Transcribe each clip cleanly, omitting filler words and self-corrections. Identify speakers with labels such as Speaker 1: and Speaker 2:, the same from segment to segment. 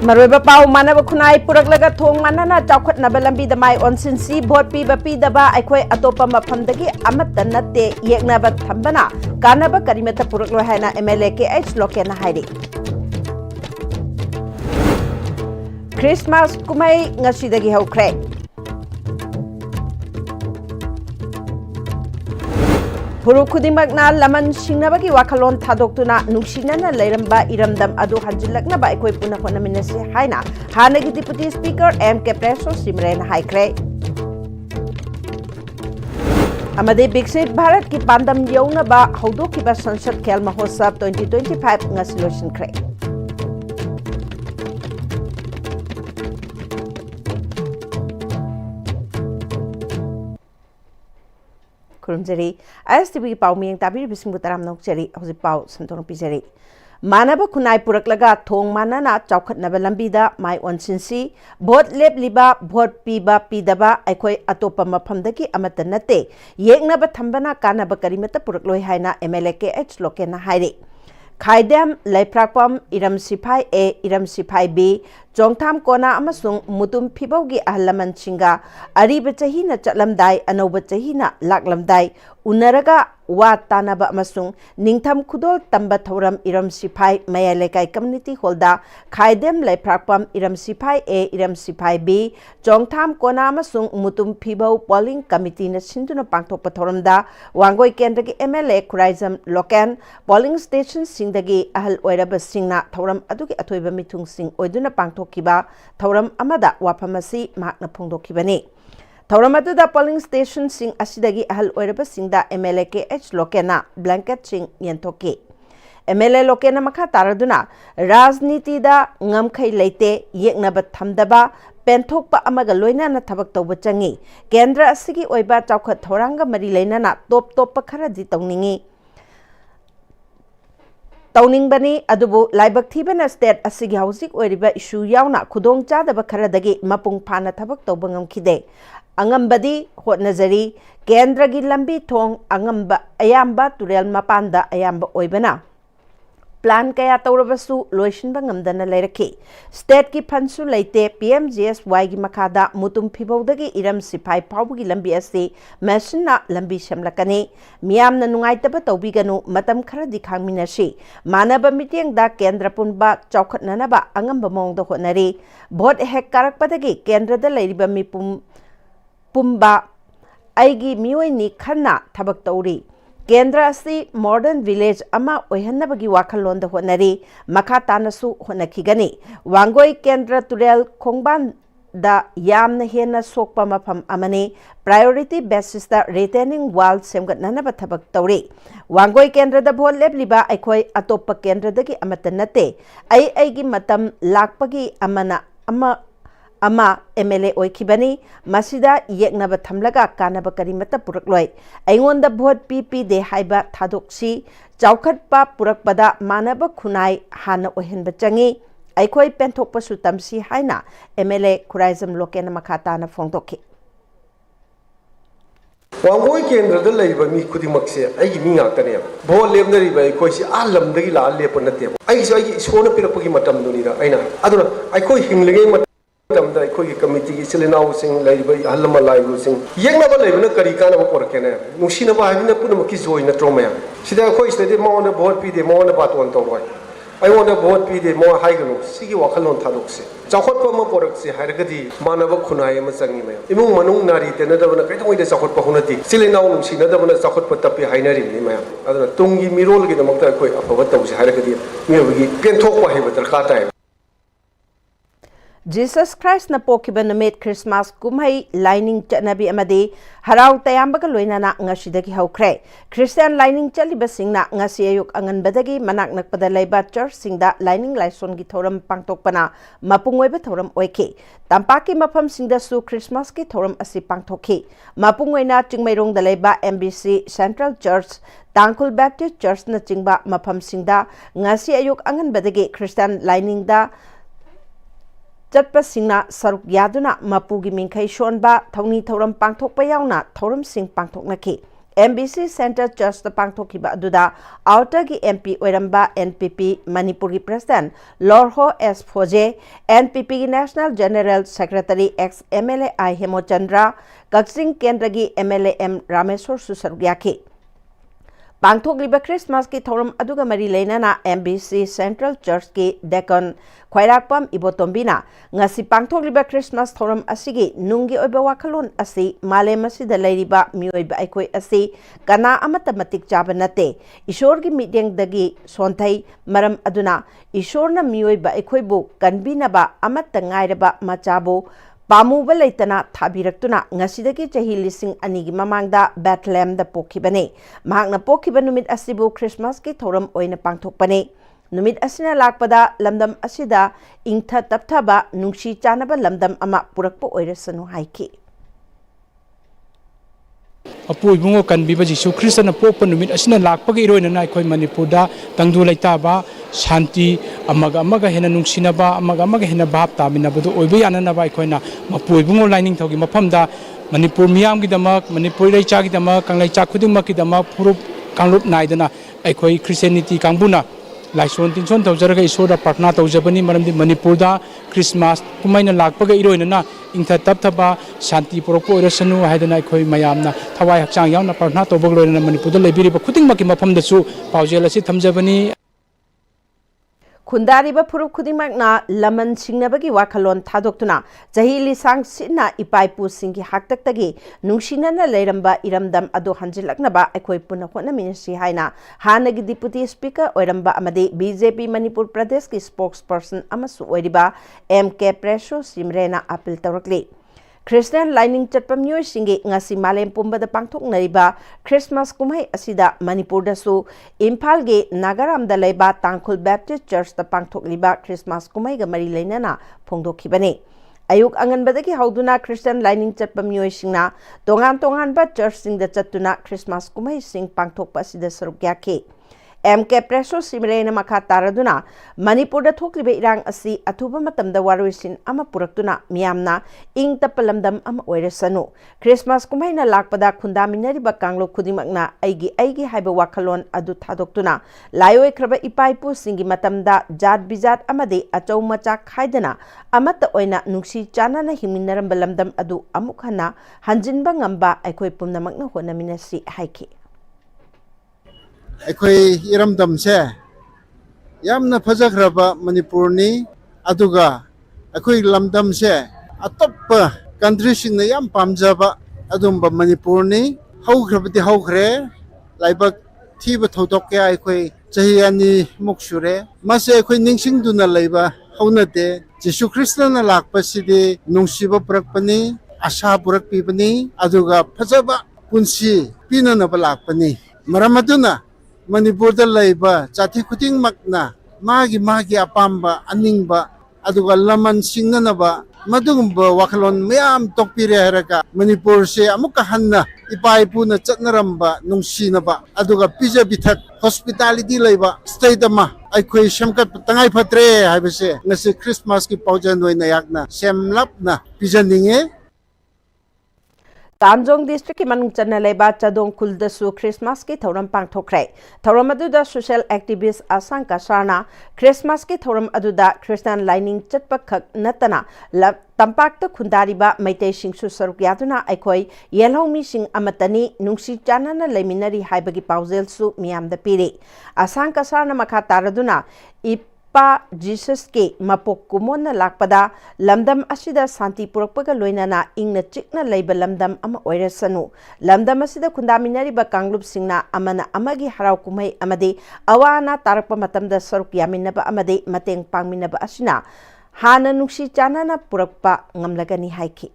Speaker 1: Maruba pau manaba khunai puraklega thong manana chawkhatnaba lambi da mai onsinsi vote pi ba pi daba aikhoi atopa maphamdagi amatta natte yeknaba thambana kanaba karimata puraklo haina MLA KH lokena hairi Christmas kumai ngasidagi haukhre Puru khudimagna laman singnabagi wakhalon thadokuna nungsinana leiramba iramdam adu hanjilaknaba aikoi puna honaminasi haina hanagi deputy speaker MK Preso Simren haikre amade Biksit Bharat ki pandam yaunaba haudokiba Sansad Khel Mahotsav 2025 ngasilosin kre Kurumjari, ISTV pau miyang tabir bising butaram nok jari, hosi pau santong pijari. Manaba kunai puraklaga thong manana chawkhat naba lambida mai onsinsi, vote lep liba, vote piba pidaba, aikoi atopa maphamdaki amata nate, yeknaba thambana kanaba karimata purakloi haina MLA KH lokena hairi. Khaidam Laiprakpam Iram Sipai A Iram Sipai B Jongtham Kona amasung mutum phibaugi ahlaman singa ariba chahina chatlamdai anoba chahina laklamdai unaraga wa tanaba amasung ningtham khudol tamba thoram Iram Sipai Mayalekai Community Holda Khaidam Laiprakpam Iram Sipai A Iram Sipai B Jongtham Kona amasung mutum phibau polling committee na sinduna pangthokpa thoramda wangoi kendagi MLA Khuraizam Lokan polling station singdagi ahal oiraba singna thoram adugi athoiba mithung sing oiduna pangthokkiba thoram amada waphamasi mahakna phongdokkibani thoram aduda polling station sing asidagi ahal oiraba singda MLA KH Lokena blanket sing yenthokki MLA Lokena makha taraduna rajniti da ngamkhai leite yeknaba thamdaba penthokpa amaga loinana thabak tawba changi kendra asigi oiba chawkhat thoranga mari leinana top khara di tawningi Tauningbani adubu laibak thibana state asigi hausik oiriba issue yauna khudong chadaba kharadagi mapung phana thabak tawba ngamkhide angambadi hotnajari kendragi lambi thong angamba ayamba turel mapanda ayamba oibana plan kaya tawrabasu loisinba ngamdana leiraki state ki phansu leite PMGSY gi makada mutum phibodagi Iram Sipai phawgi lambi ase machine lambi semlakani miyamna nungaitaba tawbiganu matam kharadi khangminasi manaba meeting da kendra punba chawkhatnanaba angamba mongda honari vote hek karakpadagi kendra da leiriba mi pumba aigi mioi ni khanna thabak tawri Kendra asi modern village ama oihanabagi wakhalonda honari makha tanasu honakigani wangoi kendra turel khongban da yamna hena sokpa mafam amani priority basis da retaining wall semgatnanaba thabak tawri wangoi kendra da bhol lebliba aikoi atoppa kendra dagi amata nate aigi matam lakpagi amana ama MLA oikibani masida yeknaba thamlaga kanaba karimata purakloi aingonda vote pp de haiba thadoksi chawkhatpa purakpada manaba khunai hana ohenba changi aikhoi penthokpa su tamsi haina MLA Khuraizam Lokena makhatana phongdokki
Speaker 2: Wangoi kendra da leiba mi khudimakse aigi mi ngaktane bhol lemnari bai koisi alamdagi la lepa nate aigi sona pirakpagi matam dunira aina aduna aikoi hinglege tamda aikoi committee gi silinau sing leiba halama laibu sing yengna ba leibna kari kana ba porkene nusina ba habina punama ki joy na tromaya sida khoi stede mo na vote pi de mo na baton to roi I want to vote pi de mo haiganu sigi wakhalon thadokse chawkhot pa ma porakse hairgadi manaba khunai ma changi me imung manung nari te na dabana kaitoi de chawkhot pa hunati silinau nusina dabana chawkhot pa tapi hainari ni ma aduna tungi mirol gi damakta khoi afaba tawse hairgadi mi penthok pa heba darkar tai
Speaker 1: Jesus Christ na pokiba na made Christmas kumhai lining chanabi amadi harau tayambaga loinana ngasidagi haukre Christian lining chaliba singna ngasi ayuk anganbadagi manak nakpada laiba church singda lining laison gi thoram pangtokpana mapungoiba thoram oike tampaki mafam singda su Christmas ki thoram asi pangtokhi mapungoina chingmairong da laiba MBC Central Church Tangkul Baptist Church na chingba mafam singda ngasi ayuk anganbadagi Christian lining da Chatpa singna saruk yaduna mapugi mingkai shonba thawni thawram pangthokpa yauna thawram sing pangthoknaki MBC Center Church the Pangthokiba Aduda Outer gi MP Oiramba NPP Manipuri President Lorho S. Foje NPP gi National General Secretary ex MLA I Hemochandra Kaksing Kendra gi MLA M Rameswar Susaryaki Pangthokliba Christmas ki thorum aduga mari leinana MBC Central Church ki Deacon Khwairakpam Ibotombina ngasi pangthokliba Christmas thorum asigi nungi oiba wakhalon asi malem asida leiriba mioiba aikoi asi kana amata matik chaba nate ishor gi meeting dagi sonthai maram aduna ishorna mioiba aikoi bu kanbinaba amata ngairaba machabu Pamuba leitana thabirakuna ngasidagi chahi lising anigi mamangda Bethlehem da pokhibane mahakna pokhiba numit asibu Christmas ki thoram oina pangthokpane numit asina lakpada lamdam asida ingtha tapthaba nungsi chanaba lamdam ama purakpa oirasanu haiki
Speaker 3: Apu ibungo kan biba Jisu Krista na popa numit asina lakpagi iroina na ikoi Manipurda tangdu laitaba Shanti amaga hena nungsinaba amaga hena bhab taminabadu oiba yananaba ikoina mapu ibungo lining thogi mafamda Manipur miyam gidamak Manipur leicha gidamak kanglaicha khudingmak gidamak purup kanglup naidana ikoi Christianity kangbuna Laison tinson tawjaraga isoda partna tawjabani maramdi Manipurda Christmas kumaina lakpaga iroina na ingtha tapthaba Shanti porokpo oirasanu haidana ikoi mayamna thawai hakchang yauna partna tawbagloina Manipurda lebiriba khudingmaki mafamdasu paujel asi thamjabani
Speaker 1: Khundariba Puruk Kudimagna Laman Singnabagi Wakalon Tadokuna Jahili Sang Sina Ipaipu Singi Haktaktagi Nungsinana Leiramba Iramdam Ado Hanjilaknaba Ekoi Punakona Ministry Haina Hanagi Deputy Speaker Oiramba Amade BJP Manipur Pradesh ki spokesperson Amasu Oiriba MK Presho Simrena Apil Tawrakli Christian lining chatpam nyoy singi ngasi malem pumba da pangthok nariba Christmas kumai asida Manipur da su Imphal ge Nagaram da leiba Tangkhul Baptist Church da pangthok liba Christmas kumai ga mari leinana phongdokhibane Ayuk anganbadagi hauduna Christian lining chatpam nyoy singna tongan ba church sing da chatuna Christmas kumai sing pangthok asida saruk yake MK Preso Simrena Makha Taraduna Manipur da thokliba irang asi athuba matamda waroisin ama puraktuna miyamna ing tapalamdam ama oirasanu Christmas kumaina lakpada khundaminariba kanglo khudimakna aigi haiba wakhalon adu thadoktuna layoi kraba ipaipu singi matamda jat bijat amade achau macha khaidana amata oina nungsi chanana himinaramba lamdam adu amukhana hanjinba ngamba aikoi pumnamakna honaminasi haiki
Speaker 4: Ekoi iramdam se yamna phajakraba Manipurni aduga ekoi lamdam se atoppa country singna yam pamjaba adumba Manipurni haukrabati haukre laibak thiba thodok ya ekoi chahi ani muksure mase ekoi ningsingduna laiba haunate Jesu Kristna lakpasidi nungsiba purakpani asha purakpibani aduga phajaba punsi pinana balakpani maramaduna Manipur da laiba chati khuting makna magi apamba aningba aduga laman singnanaba madungba wakhalon mayam tokpire haraka Manipur se amuka hanna ipaipu na chatnaramba nungsinaba aduga pija bithak hospitality laiba state ama aikhoi samkat tangai phatre haibase ngasi Christmas ki paujan oina yakna semlapna pijaninge
Speaker 1: Tanjong District ki manung chana leba Chadong Kuldasu Christmas ki thoram pangthokre thoram aduda social activist Asanka Sarna Christmas ki thoram aduda Christian lining chatpa khak natana tampakta khundariba maitei singsu saruk yaduna aikoi yelhomi sing amatani nungsi chanana leiminari haibagi paujel su miyamda piri Asanka Sarna makha taraduna Pa Jesus ke mapok kumona lakpada lamdam asida santi purakpaga loinana ingna chikna leiba lamdam ama oirasanu lamdam asida kundaminari ba kanglup singna amana amagi harau kumai amade awana tarakpa matamda saruk yaminaba amade mateng pangminaba asina hana nungsi chanana purakpa ngamlagani haiki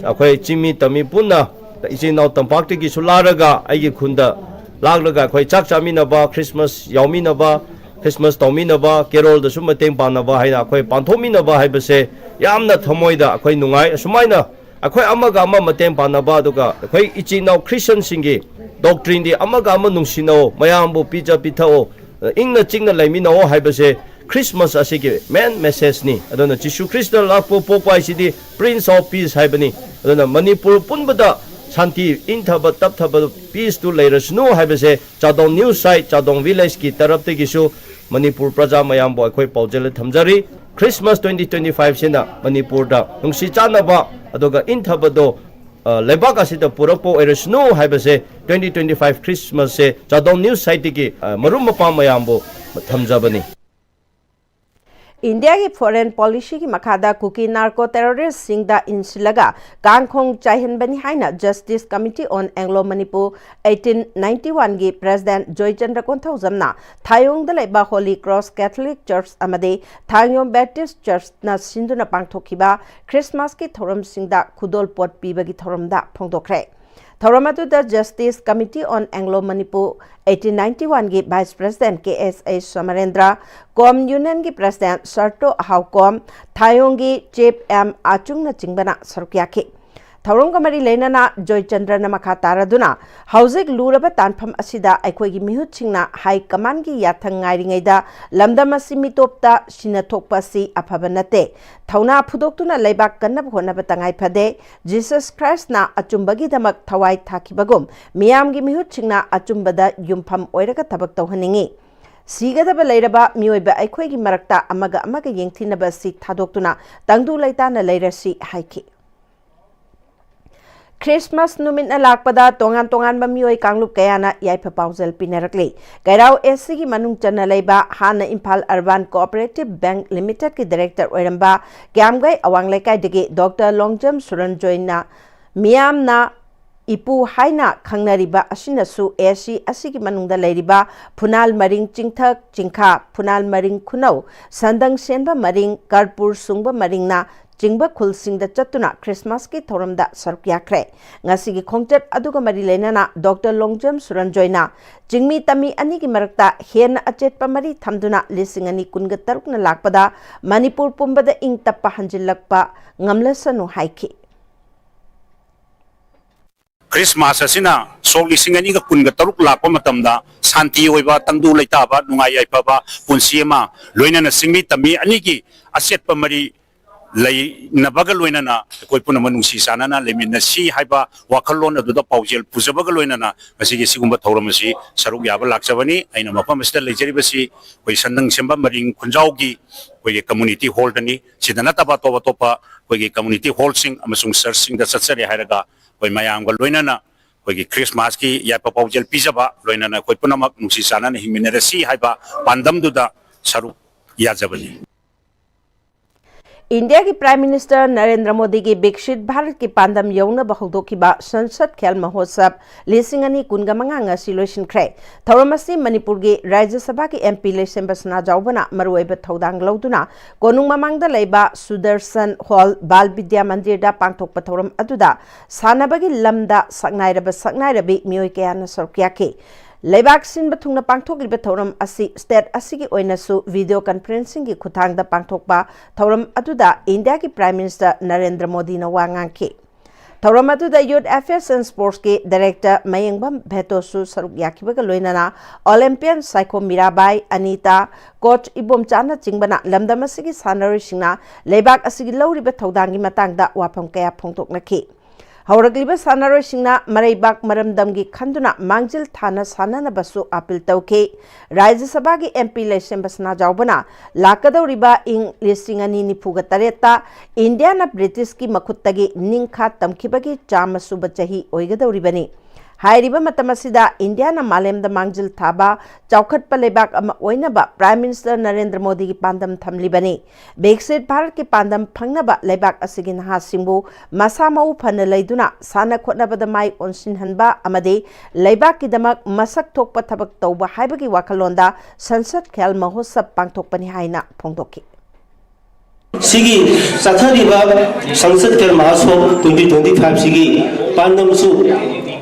Speaker 5: akhoi chimi tami punna isinau tampakti ki sularaga aigi khunda laglaga akhoi chak chaminaba Christmas yauminaba Christmas tauminaba Carol da sumateng panaba haina akhoi panthominaba haibase yamna thamoida akhoi nungai sumaina akhoi amaga ama mateng panaba aduga akhoi ichinau Christian singi doctrine di amaga ama nungsinao mayambu pija pithao ingna chingna laiminao haibase Christmas asigi main message ni adona Jesu Christ lakpo popai sidi Prince of Peace haibani adona Manipur punbada शांति इंथब तपथब peace टू लेरसनु हाइबसे Chadong news site Chadong village की तरफ तगिसु मणिपुर प्रजा मयाम बो अखोय पाउजल थमजरी क्रिसमस 2025 सिना मणिपुर दा नुंसी चानबा अदुगा इंथबदो लेबाक असिद पुरपो एरसनु हाइबसे 2025 क्रिसमस से चादों न्यूज साइट की मरुम मपा मयाम बो थमजबनी
Speaker 1: इंडिया की फॉरेन पॉलिसी की मखादा कुकी नार्को टेररिस्ट सिंगदा इंसिलगा कांगखोंग चाइहनबनी हाइना Justice Committee on Anglo Manipur 1891 की प्रेसिडेंट जॉयचंद्र कोंथौजमना थायोंगदा लेबा होली क्रॉस कैथोलिक चर्च अमदे थायोंग बैप्टिस्ट चर्च ना सिंधुना पांगथोखिबा क्रिसमस की थोरम सिंगदा खुदोल पोट पीबगी थोरमदा फोंदोखरे थौरमदुदा Justice Committee on Anglo Manipur 1891 की vice president K Samarendra Kom union की प्रेसिडेंट सर्टो हाउकॉम थायोंग की चीफ एम आचुंग चिंबना सरुकियाखी थौरंग मरी लेना जॉयचंद्र मखा तारदुना हौजिक लूरब तानफम असिदा अखोगी मिहुतसिंगना हाई कमान की याथंग गाइरिङैदा लमदम असि मितोपता सिनथोकपसि अफब नते थौना फुदोक्तुना लेबाक कन्नब होनब तंगाई फदे जीसस क्राइस्ट ना अचुंबगी दमक थवाई थाखिबगुम मियामगी मिहुतसिंगना अचुंबदा युमफम ओइरगा थबक तौहनिंगी सिगदब लेरबा मियोइबा अखोगी मरक्ता अमगा अमगा येंगथिनब सि थादोक्तुना तंगदु लैताना लेरसि हाइखि क्रिसमस नुमित लापदा तोंगान तोंगान मियोय कांगलुप कयाना याइफा पाउजल पिनरकले गैराव एससी की मनुंग चन्ना लेबा हाना Imphal urban cooperative bank limited की डायरेक्टर ओइरंबा क्यामगै अवांग लेकाइदगे डॉक्टर लोंगजम सुरनजोइना मियामना इपु हाइना खंगनरिबा असिनसु एससी असि की मनुंगदा लेरिबा फुनाल मरिंग चिंथक चिंखा फुनाल मरिंग खुनौ संदंग सेनबा मरिंग करपुर सुंगबा मरिंगना चिंब खुलसिंग चतुना क्रिसमस की थोरमदा सरुक याख्रे ngasi खोंगचट अदुगा मरी लेना डॉक्टर लोंगजम सुरनजोइना चिंगमी तमी अनि की मरक्ता हेन अचेटपा मरी थमदुना लिसिंग अनि कुनग तरुक न लाकपदा मणिपुर पुंबदा इंग तप्पा हंजिलकपा ngamlasanu हाइखि
Speaker 6: क्रिसमस असिना सोग लिसिंग अनि का कुनग तरुक लाकपा मतमदा शांति होइबा तंगदु लैताबा नुंगाई याइफाबा पुंसियमा लोइना सिंगमी तमी अनि की अचेटपा मरी लई नबग लोइना कोई पुनम नुंसी साना लेमिन सी हाइबा वाखलोन अदुदा पाउजेल पुजबग लोइना मसिगे सिगुंबा थौरमसी सरुक याबा लाक्चबनी आइना मफम स्टेल लेजरिबसी कोई संदंग सेंबा मरिंग खुंजाउगी कोई कम्युनिटी हॉल दनी सिदना तबा तोबा तोपा कोई कम्युनिटी हॉल सिंग अमसुंग सर्चिंग द सत्सरे हायरगा कोई मयांग लोइना कोई क्रिसमस की यापा पाउजेल पिजबा लोइना कोई पुनम नुंसी साना हिमिनरसी हाइबा पांदम दुदा सरुक याजबनी
Speaker 1: इंडिया की प्राइम मिनिस्टर नरेंद्र मोदी की विकसित भारत की पांदम यौन बहुदोखिबा संसद खेल महोत्सव लिसिंग अनि कुनगमंगा ngasi लोइसिनख्रे थौरमसी मणिपुर की राज्य सभा की एमपी लेसेंबा सना जाउबना मरुइबा थौदांग लौदुना कोनुंग ममांगदा लेबा सुदर्शन हॉल बाल विद्या मंदिर दा पांगथोकपा थौरम अदुदा सानबगी लमदा सकनाइरबी मियोय कयाना सरकियाके लेबाक सिन बथुंगना पांगथोकलिबा थौरम असि स्टेट असि की ओइनसु वीडियो कॉन्फ्रेंसिंग की खुथांगदा पांगथोकपा थौरम अदुदा इंडिया की प्राइम मिनिस्टर नरेंद्र मोदी न वांगांखे थौरम अदुदा यूथ अफेयर्स एंड स्पोर्ट्स के डायरेक्टर मयंगबम भेटोसु सरुक याखिबगा लोइनाना ओलंपियन साइको मीराबाई अनीता कोच इबोमचाना चिंगबना लमदम असि की सानरिसिंगना लेबाक असि की लौरिबा थौदांगी मतांगदा वाफम कया फोंगतोकनखि हौरगलिबा सानरोइसिंगना मरैबाक मरमदमगी खंदुना मांगजिल थाना साननबसु अपील तौखे राज्य सभा की एमपी लेसेंबसना जाउबना लाकदौरिबा इंग लिसिंग अनि निफुगा तरेता इंडिया न ब्रिटिश की मखुत्तगी निंखा तमखिबगी चामसुब चही ओइगदौरिबनी हाइरिबा मतमसिदा इंडिया न मालेम द मांगजिल थाबा चौखटपा लेबाक अमा ओइनबा प्राइम मिनिस्टर नरेंद्र मोदी की पांदम थमलिबनी विकसित भारत की पांदम फंगनबा लेबाक असिगी नहासिंबु मसा मऊ फन लैदुना साना खोटनबद माई ओनसिनहनबा अमदे लेबाक की दमक मसक थोकपा थबक तौबा हाइबगी वाखलोंदा संसद खेल महोत्सव पांगथोकपनि हाइना फोंदोखि
Speaker 7: सिगी सथरिबा संसद खेल महोत्सव 2025 सिगी पांदमसु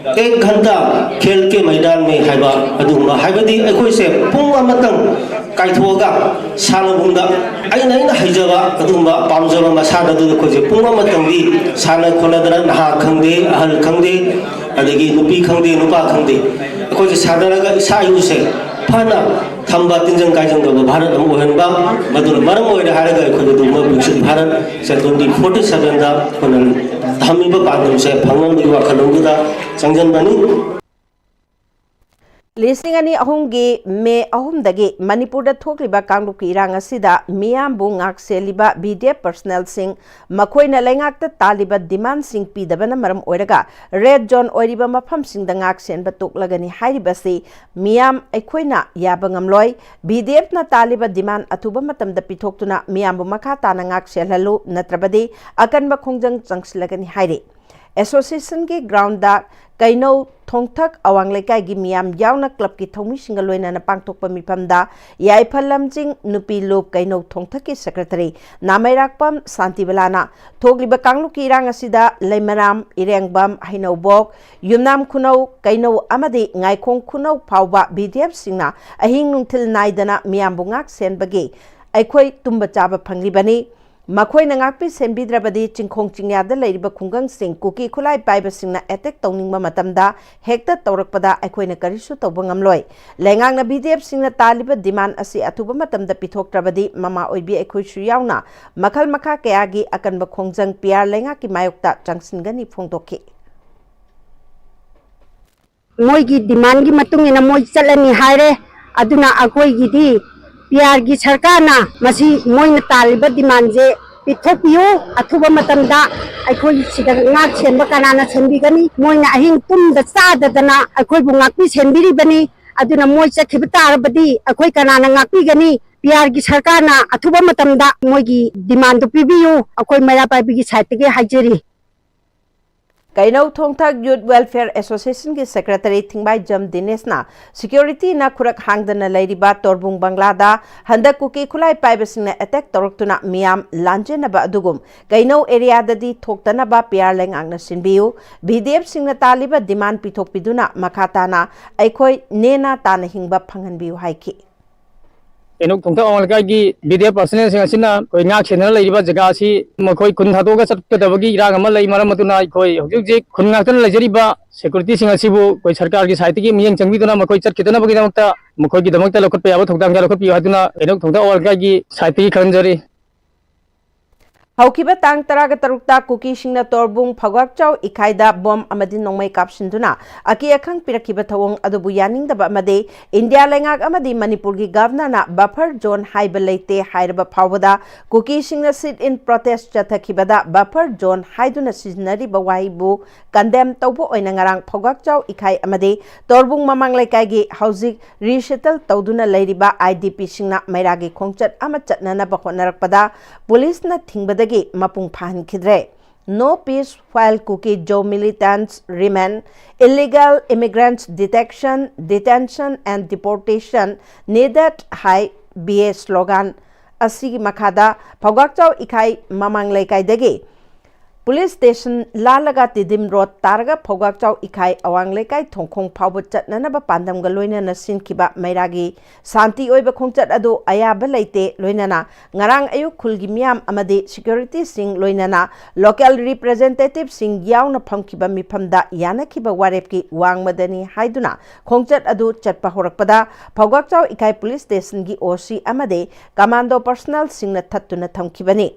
Speaker 7: 1 घंटा खेल के मैदान में हाइबा अदुमा हाइबदी अखोई से पुंग अमतंग काइथोगा सानबुंदा आइना हाइजबा अदुमा पामजबा मसादा दु खोजे पुंग अमतंगी साना खोनदरा नहा खंगदे अहल खंगदे अदगी नुपी खंगदे नुपा खंगदे अखोई से सादरगा सायुसे फना थम्बा तिंजंग काइजंग दो भारत हम ओहनबा मदुर मरम ओइरे हारगा अखोय दुमा विकसित भारत से 2047 दा कोन धामीबा पांगम से फंगम युवा खलोंगुदा संजनबनी
Speaker 1: लिसिंग अनि अहुंगी मे अहुंदगी Manipur थोकलिबा कांगलुकी इरांग असिदा मियामबु ngak seliba BDF personnel sing makoina lengakta taliba demand sing pidabana maram oiraga red zone oiriba mafam sing da ngak senba toklagani hairibasi miyam aikoina yabangamloi BDF na taliba demand atuba matamda pithoktuna miyambu makha tana ngak selhalu natrabadi akanba khongjang changsilagani hairi association के ground da kaino thongthak awang lekai gi miam yauna club ki thomi singa loina na pangthokpa mipamda yaiphalamjing nupi lop kaino thongthak ki secretary namairakpam santibalana thogliba kanglu ki rang asida leimaram irengbam hainobok yumnam khunau kaino amadi ngaikhong khunau phawba BDF singna ahing nungthil naidana miam bungak senbagi aikhoi tumba chaba phangribani मखोई नंगापी सेंबिद्रबदी चिंखोंग चिंग्यादा लेरिबा खुंगंग सिंग कुकी खुलाई पाइबा सिंगना अटैक तौनिंगबा मतमदा हेक्ता तौरकपदा अखोइना करिसु तौबा ngamloi लेंगांगना BDF सिंगना तालिबा डिमांड असि अथुबा मतमदा पिथोक्त्रबदी ममा ओइबी अखोइसु यावना मखल मखा कयागी अकनबा खोंजंग पियार लेंगा की मायोक्ता चंगसिनगनी फोंदोखि
Speaker 8: मोइगी डिमांड की मतुंगिना मोइ चलनी हाइरे अदुना अखोइगिदी पियार की सरकार ना मसी मोइन तालिबा डिमांड जे पिथोपियो अथुबा मतमदा अखोइ सिदा ngak senba kanana senbigani moina ahin tumda चाददना अखोइ बु ngakpi senbiribani aduna moi chakhiba tarabadi अखोइ kanana ngakpigani पियार की सरकार ना अथुबा मतमदा मोइगी डिमांड तो पिबियो अखोइ मैरा पाइबी की साइट के हाइजरी
Speaker 1: Kainau Thongthak Youth Welfare Association ki Secretary Thingbai Jam Dinesh na security na khurak hangdana lairiba Torbung Banglada handak kuki khulai paibasing na attack toroktuna miyam lanjena ba adugum Kainau area dadi thoktana ba PR lengang na sinbiu BDF sing na taliba demand pithok piduna makata na aikhoi nena tana hingba phanganbiu haiki
Speaker 9: एनुक थोंथा ओंलका की BDF personal सिंग असिना कोई ngak channel लेरिबा जगह असि मखोइ खुन थादोगा चटकदबगी इराग अमा लई मरम मतुना कोई हौजिक जे खुन ngakतन लेजरिबा सिक्योरिटी सिंग असिबु कोई सरकार की साइट की मियंग चंगबिदुना मखोइ चटकिदना बगी दमकता मखोइ की दमकता लखत पे आबो थोंदांग जा लखत पियो हादुना एनुक थोंथा ओंलका की साइट की खंजरी
Speaker 1: हौकिबा तांग तराग तरुक्ता कुकी सिंगना तोरबुंग फगवाकचाव इखाइदा बम अमदि नोंमै कापसिंदुना अकी अखंग पिरखिबा थवंग अदुबु यानिंगदबा अमदे इंडिया लेंगाक अमदि मणिपुर की गवर्नर ना बफर जोन हाइबा लेते हाइरबा फावदा कुकी सिंगना सिट इन प्रोटेस्ट चथखिबदा बफर जोन हाइदुना सिजनरिबा वाहिबु कंडेम तौबो ओइना ngarang फगवाकचाव इखाइ अमदे तोरबुंग ममांग लेकाइगी हौजिक रिसेटल तौदुना लेरिबा IDP सिंगना मैरागी खोंगचट अमा चटनना बखोनरकपदा पुलिस ना थिंगबदा Mapung Pahan Kidre. No peace while Kuki Joe militants remain. Illegal immigrants detection, detention and deportation needed high BA slogan. Asigi Makada, Pagakchau Ikai Mamang Lekai Degi. Police station Lalaga Tidim Road Targa Pogakchau Ikai Awang Lekai Tongkong Pawchat Nanaba Pandam Galoina Nasin Kiba Mairagi Santi Oiba Kongchat Ado Ayaba Leite Loinana Ngarang Ayu Kulgimiam Amade Security Sing Loinana Local Representative Sing Yauna Pamkiba Mipamda Yana Kiba Warepki Wang Madani Haiduna Kongchat Ado Chatpa Horakpada Pogakchau Ikai Police Station Gi OC Amade Commando Personnel Sing na Tatuna Tamkibani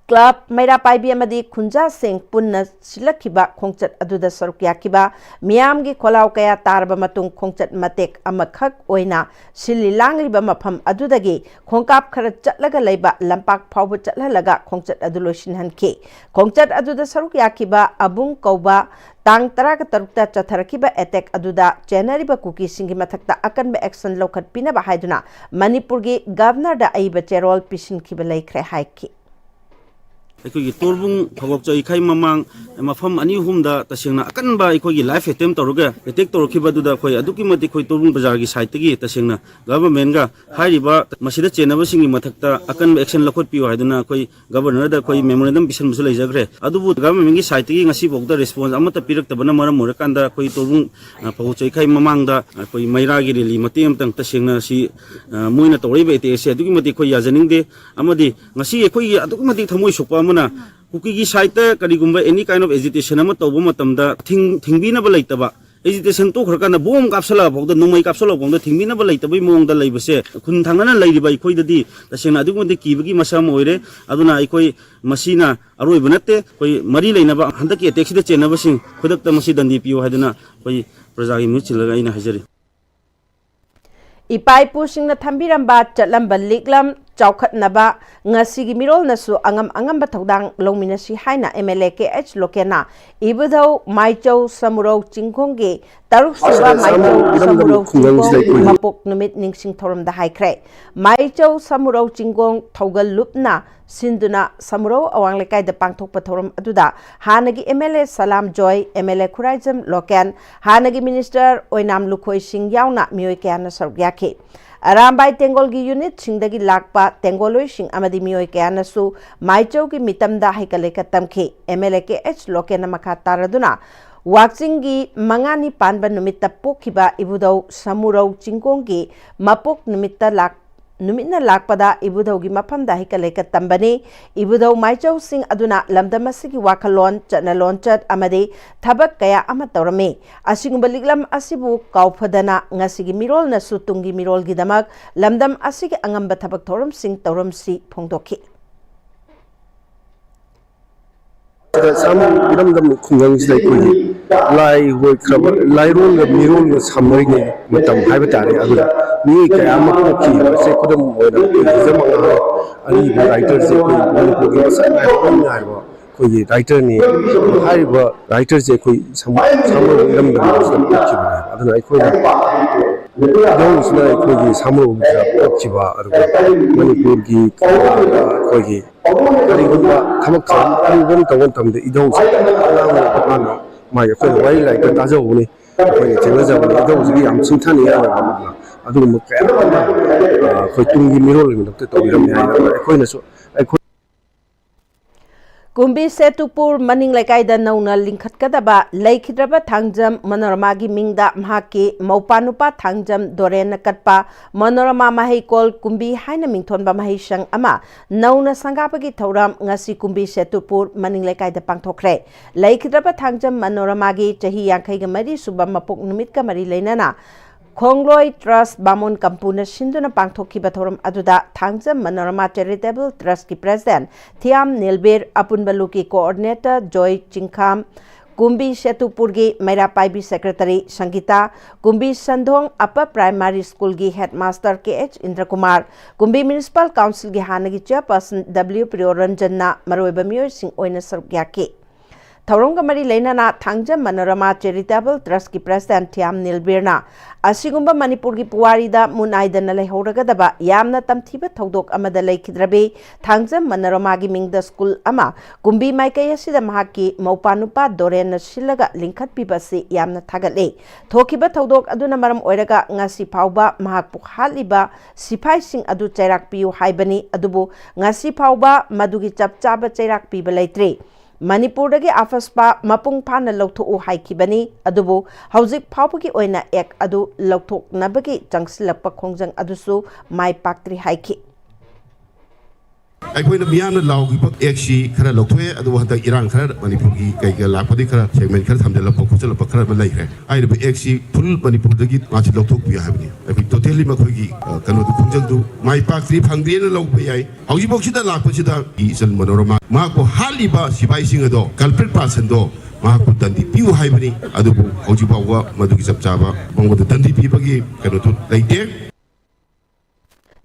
Speaker 1: Club Maira Paibi Amadi Kunja Singh Punna Silakhiba Khongchat Aduda Sarukyakiba Miyamgi Kolau Kaya Tarba Matung Khongchat Matek Amakhak Oina Sili Langliba Mapam Adudagi Khongkap Khara Chatlaga Leiba Lampak Pawba Chatlalaga Khongchat Aduloshin Hanke Khongchat Aduda Sarukyakiba Abung Kauba Tang Taraga Tarukta Chatharakiba Attack Aduda Janariba Kuki Singi Matakta Akan Be Action Lokat Pinaba Haiduna Manipurgi Governor Da Aiba Cherol Pishin Kibalai Kre Haiki
Speaker 10: ꯑꯩꯈꯣꯏꯒꯤ ꯇꯣꯔꯕꯨꯡ ꯐꯒꯣꯛꯆ ꯏꯈꯥꯏ ꯃꯃꯥꯡ ꯃꯐꯝ ꯑꯅꯤ ꯑꯍꯨꯝꯗ ꯇꯁꯦꯡꯅ ꯑꯀꯟꯕ ꯑꯩꯈꯣꯏꯒꯤ life attempt ꯇꯧꯔꯒ attack ꯇꯧꯔꯛꯈꯤꯕꯗꯨꯗ ꯑꯩꯈꯣꯏ ꯑꯗꯨꯛꯀꯤ ꯃꯇꯤꯛ ꯑꯩꯈꯣꯏ ꯇꯣꯔꯕꯨꯡ ꯕꯖꯥꯔꯒꯤ ꯁꯥꯏꯠꯇꯒꯤ ꯇꯁꯦꯡꯅ ꯒꯚꯔꯟꯃꯦꯟꯠꯒ ꯍꯥꯏꯔꯤꯕ ꯃꯁꯤꯗ ꯆꯦꯟꯅꯕꯁꯤꯡꯒꯤ ꯃꯊꯛꯇ ꯑꯀꯟꯕ ꯑꯦꯛꯁꯟ ꯂꯧꯈꯠꯄꯤꯌꯨ ꯍꯥꯏꯗꯨꯅ ꯑꯩꯈꯣꯏ ꯒꯚꯔꯅꯔꯗ ꯑꯩꯈꯣꯏ ꯃꯦꯃꯣꯔꯦꯟꯗꯝ ꯄꯤꯁꯟꯕꯁꯨ ꯂꯩꯖꯈ꯭ꯔꯦ ꯑꯗꯨꯕꯨ ꯒꯚꯔꯟꯃꯦꯟꯠꯒꯤ ꯁꯥꯏꯠꯇꯒꯤ ꯉꯁꯤꯐꯥꯎꯗ ꯔꯦꯁꯄꯣꯟꯁ ꯑꯃꯠꯇ ꯄꯤꯔꯛꯇꯕꯅ ꯃꯔꯝ ꯑꯣꯏꯔꯀꯥꯟꯗ ꯑꯩꯈꯣꯏ ꯇꯣꯔꯕꯨꯡ ꯐꯒꯣꯛꯆ ꯏꯈꯥꯏ ꯃꯃꯥꯡꯗ ꯑꯩꯈꯣꯏ ꯃꯩꯔꯥꯒꯤ ꯔꯦꯂꯤ ꯃꯇꯦꯛ ꯑꯃꯇꯪ ꯇꯁꯦꯡꯅ ꯁꯤ ꯃꯣꯏꯅ ꯇꯧꯔꯛꯏꯕ ꯑꯦꯇꯦꯛꯁꯦ ꯑꯗꯨꯛꯀꯤ ꯃꯇꯤꯛ ꯑꯩꯈꯣꯏ ꯌꯥꯖꯅꯤꯡꯗꯦ ꯑꯃꯗꯤ ꯉꯁꯤ ꯑꯩꯈꯣꯏꯒꯤ ꯑꯗꯨꯛꯀꯤ ꯃꯇꯤꯛ ꯊꯃꯣꯏ ꯁꯣꯛꯄ ꯑꯃꯅ Kuki site karigumba any kind of agitation ama tawba matamda thingbinaba laitaba agitation तो खरकाना बोम कापसला भौदा नोंमै कापसला भौदा थिंगमिनाबा लैतबै मोंगदा लैबसे खुन थांनाना लैरिबा इखोइददि तसेंना अदुगुमदि किबगी मसम ओइरे अदुना इखोइ मसीना अरोइब नत्ते कोइ मरी लैनबा हंदकी टैक्सीदा चेनबसिंग खुदक्ता मसी दंदी पियो हाइदना कोइ प्रजागी मिचिलगा आइना हाजरी
Speaker 1: इपाइपुसिंगना थंबिरंबा चटलंबा लिगलम चौखटनबा ngasi mirol nasu angam thawdang longminasi haina MLA KH Lokena ibudau maichau samurau chingkhongge taruk suba maichau samurau chingkhong mapok numit ningsing thoram da haikre maichau samurau chingkhong thogal lupna sinduna samurau awang lekai da pangthok pathoram aduda hanagi MLA Salam Joy MLA Khuraijam Loken hanagi minister Oinam Lukhoi Singh yauna mioi kyana sargyake Arambai Tengol gi unit singdagi lakpa tengoloi sing amadi mioi kyanasu maichau gi mitamda haikaleka tamkhe MLA KH Lokena makha taraduna wakching gi mangani panba numitta pokhiba ibudau samurau chingkong gi mapok numitna lakpada ibudau gi mafamda haikaleka tambani ibudau maichau sing aduna lamdamasigi wakalon chanalon chat amadi thabak kaya ama tawrame asingumba liglam asibu kaufadana ngasigi mirol na sutungi mirol gi damak lamdam asigi angamba thabak thoram sing tawram si phongdokhi
Speaker 2: Sam iramdam khungang silai koi lai hoi khaba lai rol ga mirol ga samari ne matam haiba tare adu ni kaya ma ko ki se khudam hoina zamanga ani writer se koi bol ko gi sa na ai ba koi writer ni hai ba writer se koi sam iramdam sa ki ba adu ai koi dong sna koi gi samu ga ki ba adu Manipur gi koi gi karigunba thamak tham karigun tawon tamde idong ana mai khoi wai lai ka ta jo ni koi chela ja ni idong ji am sinthani ya na adu mu ka khoi tungi mirol mi dokte to biram ya khoi na so
Speaker 1: Kumbi Setupur maning lekai da nauna lingkhat kadaba laikhidraba thangjam Manorama gi mingda mhaki maupanupa thangjam Doren katpa Manorama mahikol kumbi haina mingthonba mahisang ama nauna sangapagi thoram ngasi Kumbi Setupur maning lekai da pangthokre laikhidraba thangjam Manorama gi chahi yankhai ga mari suba mapok numit ka mari leinana Kongloi Trust Bamon Kampuna Sinduna Pangthoki Bathoram Aduda Thangjam Manorama Charitable Trust ki President Thiam Nilbir Apunbaluki Coordinator Joy Chingkham Kumbi Setupur gi Mairapai bi Secretary Sangita Kumbi Sandhong Upper Primary School gi Headmaster KH Indrakumar Kumbi Municipal Council gi Hanagi Chairperson W Priyoranjanna Maroiba Miyoi Sing Oina Sargyake Thaurongga mari leinana Thangjam Manorama Charitable Trust ki President Thiam Nilbirna asigumba Manipur gi puwari da munaidana lehoragadaba yamna tamthiba thodok amada leikhidrabe Thangjam Manorama gi mingda school ama kumbi maikai asida mahaki maupanupa Doren silaga lingkhat pibasi yamna thagatle thokiba thodok aduna maram oiraga ngasi phauba mahak pukhaliba sipai sing adu chairak piu haibani adubu ngasi phauba madugi chapchaba chairak piba leitre Manipur dagi afaspa mapung phana lawthoku haikibani adubu hauzik phawpagi oina ek adu lawthoknabagi changsilakpa khongjang adusu mai paktri haiki
Speaker 11: ꯑꯩꯈꯣꯏꯅ ꯃꯤꯌꯥꯝꯅ ꯂꯥꯎꯈꯤꯕ ꯑꯦꯛꯁꯤ ꯈꯔ ꯂꯧꯊꯣꯛꯑꯦ ꯑꯗꯨꯕꯨ ꯍꯟꯗꯛ ꯏꯔꯥꯡ ꯈꯔ ꯃꯅꯤꯄꯨꯔꯒꯤ ꯀꯩꯀꯩ ꯂꯥꯛꯄꯗꯤ ꯈꯔ ꯁꯦꯒꯃꯦꯟ ꯈꯔ ꯊꯝꯖꯤꯜꯂꯛꯄ ꯈꯣꯠꯆꯜꯂꯛꯄ ꯈꯔ ꯑꯃ ꯂꯩꯈ꯭ꯔꯦ ꯍꯥꯏꯔꯤꯕ ꯑꯦꯛꯁꯤ ꯐꯨꯜ ꯃꯅꯤꯄꯨꯔꯗꯒꯤ ꯃꯥꯁꯤ ꯂꯧꯊꯣꯛꯄꯤꯌꯨ ꯍꯥꯏꯕꯅꯤ ꯑꯩꯈꯣꯏ ꯇꯣꯇꯦꯜꯂꯤ ꯃꯈꯣꯏꯒꯤ ꯀꯩꯅꯣꯗꯨ ꯈꯣꯡꯖꯪꯗꯨ ꯃꯥꯏ ꯄꯥꯛꯇ꯭ꯔꯤ ꯐꯪꯗ꯭ꯔꯦꯅ ꯂꯧꯕ ꯌꯥꯏ ꯍꯧꯖꯤꯛꯐꯥꯎꯁꯤꯗ ꯂꯥꯛꯄꯁꯤꯗ ꯏꯆꯜ ꯃꯅꯣꯔꯃꯥ ꯃꯍꯥꯛꯄꯨ ꯍꯥꯠꯂꯤꯕ ꯁꯤꯐꯥꯏꯁꯤꯡ ꯑꯗꯣ ꯀꯜꯄ꯭ꯔꯤꯠ ꯄꯥꯔꯁꯟꯗꯣ ꯃꯍꯥꯛꯄꯨ ꯗꯟꯗꯤ ꯄꯤꯌꯨ ꯍꯥꯏꯕꯅꯤ ꯑꯗꯨꯕꯨ ꯍꯧꯖꯤꯛꯐꯥꯎꯕ ꯃꯗꯨꯒꯤ ꯆꯞ ꯆꯥꯕ ꯃꯉꯣꯟꯗ ꯗꯟꯗꯤ ꯄꯤꯕꯒꯤ ꯀꯩꯅꯣꯗꯨ ꯂꯩꯇꯦ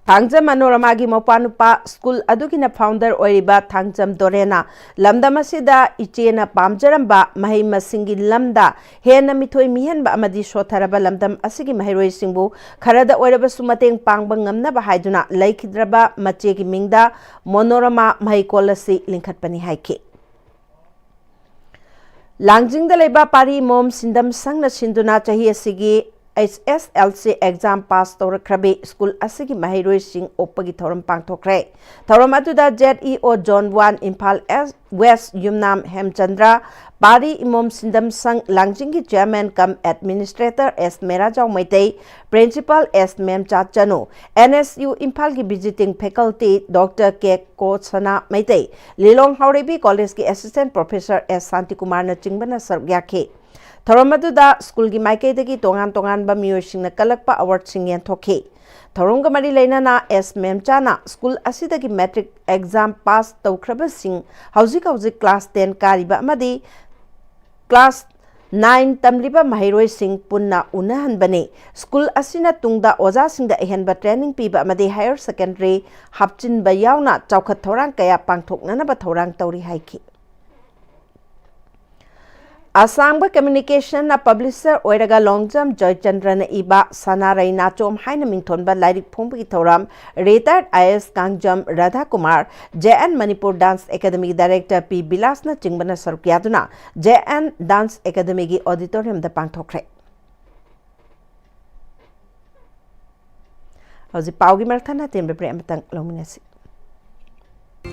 Speaker 1: Thangjam Manorama gi Maupanupa School adugina founder oiriba Thangjam Dorena lamdam asida ichena pamjaramba mahai masingi lamda hena mithoi mihenba amadi sotharaba lamdam asigi mahairoi singbu kharada oiraba sumateng pangba ngamna ba haiduna laikhidraba mache gi mingda Manorama mahaikolasi linkhatpani haiki Langjingda leba pari mom sindam sangna sinduna chahi asigi SSLC exam pass tawrakrabe school asigi mahairoi sing opagi thoram pangthokre thoram aduda ZEO Zone 1 Imphal West Yumnam Hemchandra Pari Imom Sindam Sang Langjingi Chairman cum Administrator S Merajau Maitei Principal S Memcha Chanu NSU Imphal ki visiting faculty Dr. K Kotsana Maitei Lilong Haurebi College ki Assistant Professor S Santi Kumar na chingbana sargyake Thorom aduda school gi maikaidagi tongan ba miyoisingna kalakpa award sing yenthokhi. Thorom ga mari leinana S memchana school asidagi metric exam pass tawkrabasing hauzik class 10 kariba amadi class 9 tamliba mahiroi sing punna unahan bane school asina tungda oza singda ehenba training piba amadi higher secondary hapchin ba yauna chawkhat thorang kaya pangthoknana ba thorang tawri haiki. Asangba communication na publisher oiraga longjam Joy Chandra na iba sanarai nachom haina mingthonba lairik phongbi thoram retired IS Kangjam Radha Kumar JN Manipur Dance Academy director P Bilas na chingbana sarukyaduna JN Dance Academy gi auditorium da pangthokre. Hauji paugi marthana tembe pre amatang lominasi.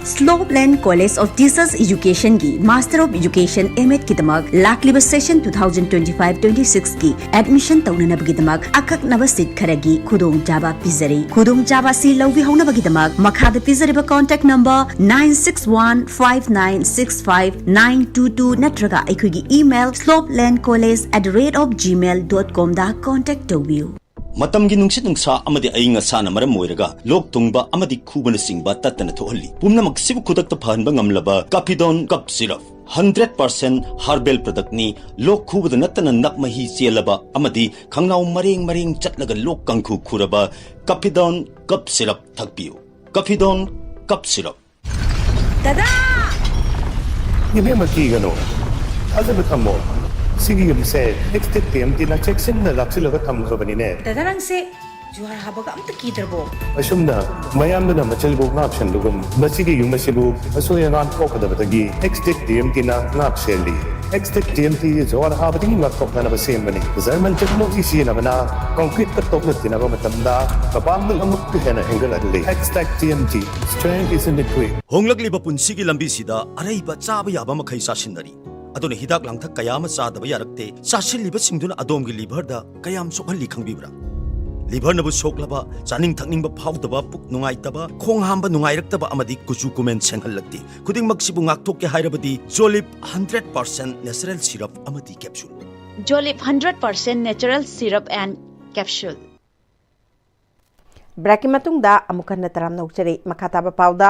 Speaker 12: Slopeland College of Teachers Education की Master of Education M.Ed की दमाग लाखलिब session 2025-26 की admission तौननब की दमाग अकक नव seat खरगी खुदोंग जाबा पिजरी खुदोंग जाबा सी लौवी होनब की दमाग मखाद पिजरीबा कांटेक्ट नंबर 9615965922 नत्रगा एखुगी ईमेल slopelandcollege@gmail.com दा कांटेक्ट तौबियु.
Speaker 13: मतमगी नुंसित नुंसा अमदि अइंग असाना मरम मोइरगा लोक तुंगबा अमदि खुबन सिंगबा तत्तना थोहल्ली पुमनमक सिबु खुदकत फहनबा ngamlaba Capidon Cup Syrup 100% herbal product ni lok khubada natana nakmahi chelaba amadi khangnaw mareng chatlaga lok kangkhu khuraba Capidon Cup Syrup thakpiu Capidon Cup Syrup
Speaker 12: Dada
Speaker 14: Yeme makigano azabetamo Sige yung isa, next time, tinacheksin na laksilaga tamga ba nine?
Speaker 12: Dadarang se, juhar habaga amta kidarbo.
Speaker 14: Asum na, mayam na machalbog na option lugum. Masige yung masilub, asuya nga po kada batagi. Next time, tinangap seli. Next time, juhar habating laptop na nabasim ba ni? Zaman technology siya na na, concrete ka top na tinaba matamda, kapang nalamok ka na hinggal adli. Next TMT, strength is in the quick.
Speaker 13: Honglag liba pun sige lambi sida, aray ba tsaba yaba makay sa sindari. Adone hidak lang thak kayam sa daba yarakte sa silliba singduna adom gi liver da kayam sokhalli khangbibra liver na bu soklaba chaning thakning ba phawdaba puk nungai taba khong hamba nungai raktaba amadi kuchu kumen senghallakti khuding maksibu ngakthok ke hairabadi Jolip 100% natural syrup amadi capsule
Speaker 12: Jolip 100% natural syrup and capsule
Speaker 1: Braki matungda amukan nataram naukchari makataba pauda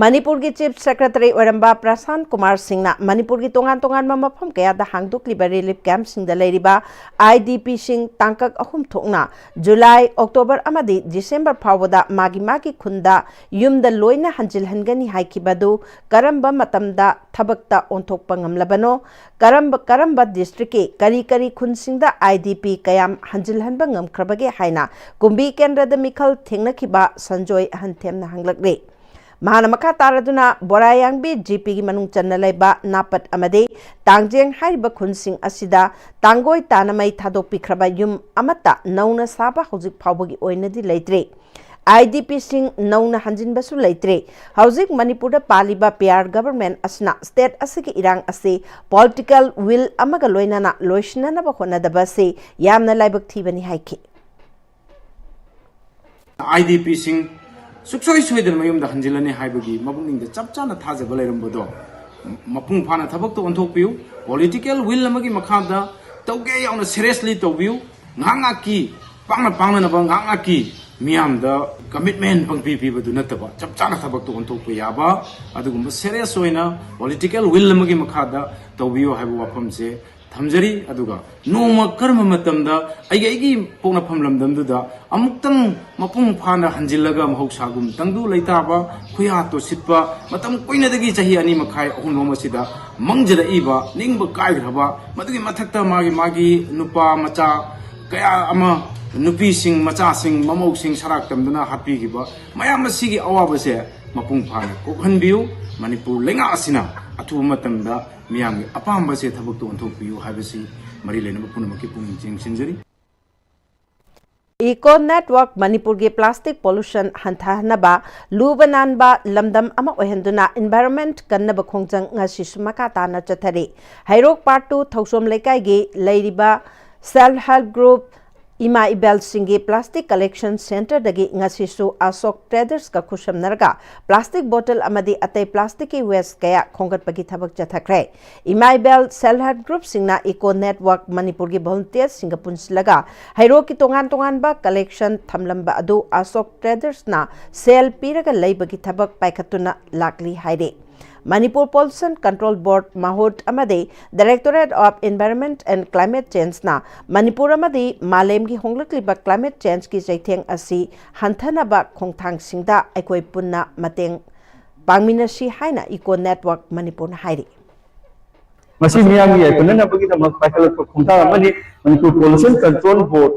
Speaker 1: Manipur gi Chief Secretary Oramba Prasan Kumar Singh na Manipur gi tongan mamapam kaya da hangduk liba relief camp sing da leiriba IDP sing tangkak ahum thokna July October amadi December phawada magi khunda yumda loina hanjil hangani haikibadu karamba matamda thabakta onthokpa ngamlabano karamba district ke kari khun singda IDP kayam hanjil hanba ngamkhrabage haina kumbi kendra da mikhal thengnakiba Sanjoy hanthemna hanglakre mahana makha taraduna borayangbi GP gi manung channa laiba napat amade tangjeng haiba khunsing asida tangoi tanamai thadok pikraba yum amata nauna saba hojik phawbagi oinadi leitre IDP sing nauna hanjin basu leitre hojik Manipur da paliba PR government asna state asigi irang ase political will amaga loinana loishnana ba khona daba se yamna laibak thibani haiki
Speaker 15: IDP sing suksoi suidan mayum da hanjilani haibagi mabungning da chapchana thajaba leirambodo mapung phana thabak to onthokpiu political will amagi makhada tawge yauna seriously tawbiu nganga ki pangna na nganga ki miam da commitment pangpi pi badu nataba chapchana thabak to onthokpi yaba adugumba serious oina political will amagi makhada tawbiu haibu wafamse thamjari aduga noma karma matamda aigi pokna phamlamdamduda amuktang mapung phana hanjillaga mahoksagum tangdu leitaba khuya to sitpa matam koinadagi chahi ani makhai ahun noma sida mangjara iba ningba kaigraba madugi mathakta magi nupa macha kaya ama nupi sing macha sing mamok sing sarak tamduna happy giba mayam sigi awabe se mapung phana kokhanbiu Manipur lenga asina atu matamda miyam apamba se thabak to onthokpiu habasi mari lena punamaki pung jing sinjari
Speaker 1: Eco Network Manipur ge plastic pollution hanthanaba lubananba lamdam ama ohenduna environment kannaba khongjang ngasi sumaka tana chathari Hairok Part 2 Thausom Lekai ge leiriba self help group ima ibel singi plastic collection center dagi ngasisu Asok Traders ka khushamnarga plastic bottle amadi atay plastic ki waste kaya khongat pagi thabak chathakre ima ibel self help group singna eco network Manipur gi volunteers singa punslaga hairo ki tongan ba collection thamlamba adu Asok Traders na sell piraga leibagi thabak paikhatuna lakli haire Manipur Pollution Control Board Mahut Amadi, Directorate of Environment and Climate Change na Manipur Amadi Malem gi honglakliba climate change ki jaitheng asi hanthanaba khongthang singda aikoi punna mateng pangminashi haina eco network Manipur na hairi
Speaker 9: masi miyam gi kunna bagi da pakal khongthang amani Manipur Pollution Control Board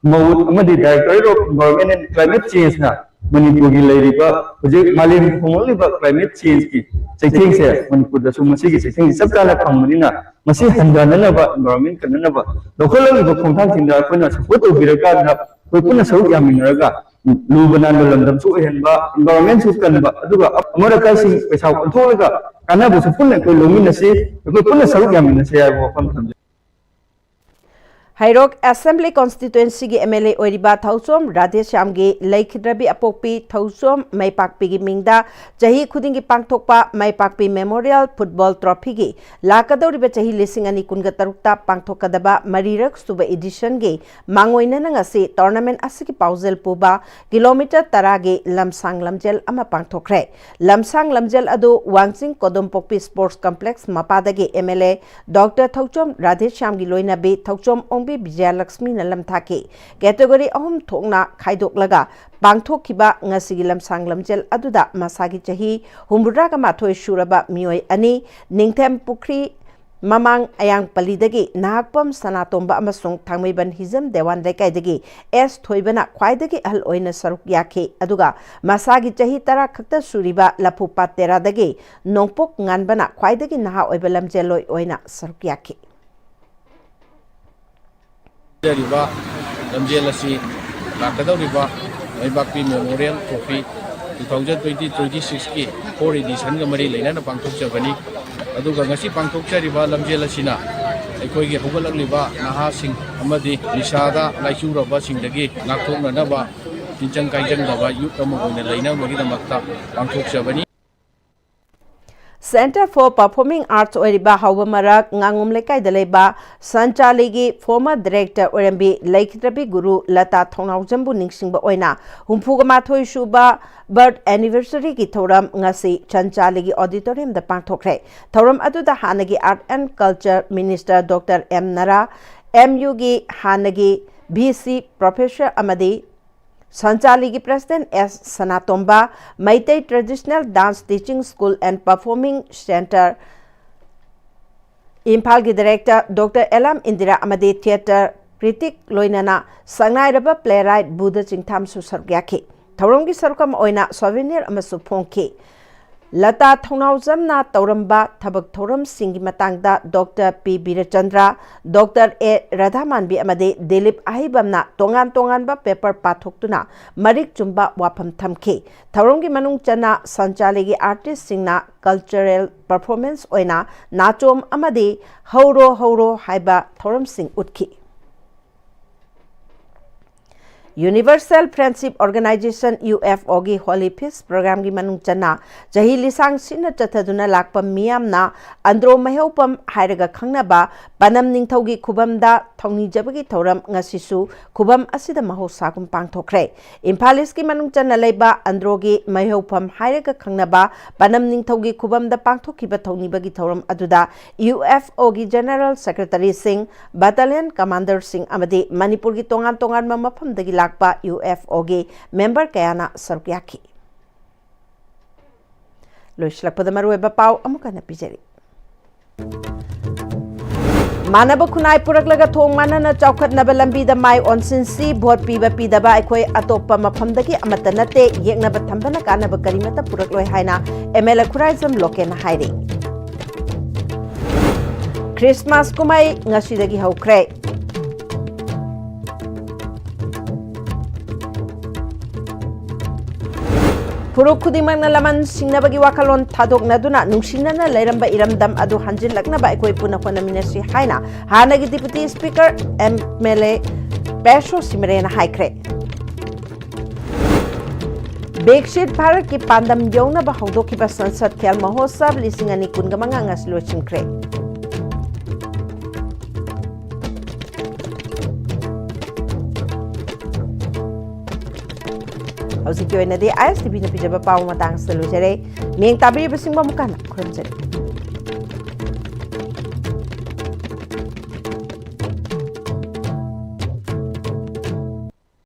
Speaker 9: Mahut Amadi Directorate of Environment and Climate Change na Manipur gi leiriba hojik malem honglakliba climate change ki Secting se Manipur da sumasi ki secting sabtala pangmanina masi handananaba environment kananaba local level khongthang singda kuna support obiraga na kuna saruk yaminaraga lubana lamdam su henba environment su kanba aduga amara ka sing pesa kontholaga kanaba su punna ko lomina se ko punna saruk yaminna se ya wo kam
Speaker 1: Hairok Assembly Constituency gi MLA Oiriba Thausom Radheshyam gi Laikhidrabi Apokpi Thausom Maipakpi gi Mingda Jahi Khuding gi Pangthokpa Maipakpi Memorial Football Trophy gi Lakadoriba Jahi Lising Ani Kunga Tarukta Pangthokadaba Marirak Suba Edition gi Mangoina Nangasi Tournament Asiki Pausel Puba Kilometer Taragi Lamsang Lamjel Ama Pangthokre Lamsang Lamjel Adu Wangsing Kodom Pokpi Sports Complex Mapadagi MLA Dr. Thausom Radheshyam gi Loinabi Thausom Vijaya Lakshmi na lamthaki category ahum thokna khaidok laga pangthokhiba ngasigi lamsang lamjel aduda masagi chahi humra ka mathoi suraba mioi ani ningthem pukri mamang ayang palidagi nahakpam sanatomba amasung thangmeiban hizam dewan lekai dagi s thoibana khwaidagi ahal oina saruk yakhe aduga masagi chahi tara khakta suriba lapu patera dagi nongpok nganbana khwaidagi naha oiba lamjeloi oina saruk yakhe
Speaker 3: Riba lamjel asi lakadau riba Maipakpi Memorial Trophy 2026 ki 4 edition ga mari leina na pangthokjabani aduga ngasi pangthokjariba lamjel asina aikoi gi hogalakliba naha sing amadi nisada laisuraba singdagi ngakthoknanaba tinjang kaijang daba youth amogone leina magi damakta pangthokjabani
Speaker 1: Center for Performing Arts Oiriba Hauba Marak Ngangum Lekai Daleba Sanchali former director Orambi Laikhidrabi Guru Lata Thongnawjambu Ningsingba Oina Humpuga Mathoi Shuba birth anniversary ki thoram ngasi Sanchali auditorium da pangthokre thoram aduda hanagi art and culture minister Dr. M Nara MU gi hanagi BC professor amadi Sanchali President S. Sanatomba, Maitai Traditional Dance Teaching School and Performing Center, Impal Director Dr. Elam Indira Amade Theatre Critic Loinana, Sangnai Playwright Buddha Chingtham Susargyaki, Taurongi Sarkam Oina, Souvenir Amasu Ponki. Lata Thongnawjamna Tauramba Thabak Thoram Singhi Matangda Dr. P. Birachandra, Dr. A. Radhamanbi Amade Dilip Ahibamna Tongan ba paper pathoktuna Marik Chumba Wapam Thamki. Taurongi Manung Chana Sanchaligi artist singna cultural performance oina Nachom Amade Hauro Haiba Thoram Singh Utki. Universal Friendship Organization UFO gi Holy Peace Program gi manung chana jahi lisang sina chathaduna lakpa miyamna andro maheupam hairaga khangnaba panam ningthaugi khubamda thongni jabagi thoram ngasisu khubam asida mahosagum pangthokre Imphalis gi manung chana leiba androgi maheupam hairaga khangnaba panam ningthaugi khubamda pangthokhiba thongni bagi thoram aduda UFO gi General Secretary Singh Battalion Commander Singh amadi Manipur gi tongan mafam dagi lakpa UFO gi member kayana sarukyaki loislakpada marueba pau amuka na pijari Manaba khunai puraklaga thong manana chaukhatnaba lambida mai onsinsi vote piba pidaba aikoi atoppa mafamdagi amata nate yeknaba thambana kanaba karimata purakloi haina MLA khuraizam lokena hairi Christmas kumai ngasidagi haukre Puruk khudimangna laman singnabagi wakalon thadoknaduna nungsinana lairamba iramdam adu hanjinlaknaba aikoi puna honaminasi haina hanagi deputy speaker MLA Pesho Simrena haikre. Bekshit Bharat ki pandam yongna ba haudokiba Sansad Khel Mahotsav lisingani kungamanga ngas lochinkre. Hausi kyo na di ISTV na pijaba pao matang sa lujere. Miyang tabi ba sing mamukana? Kurang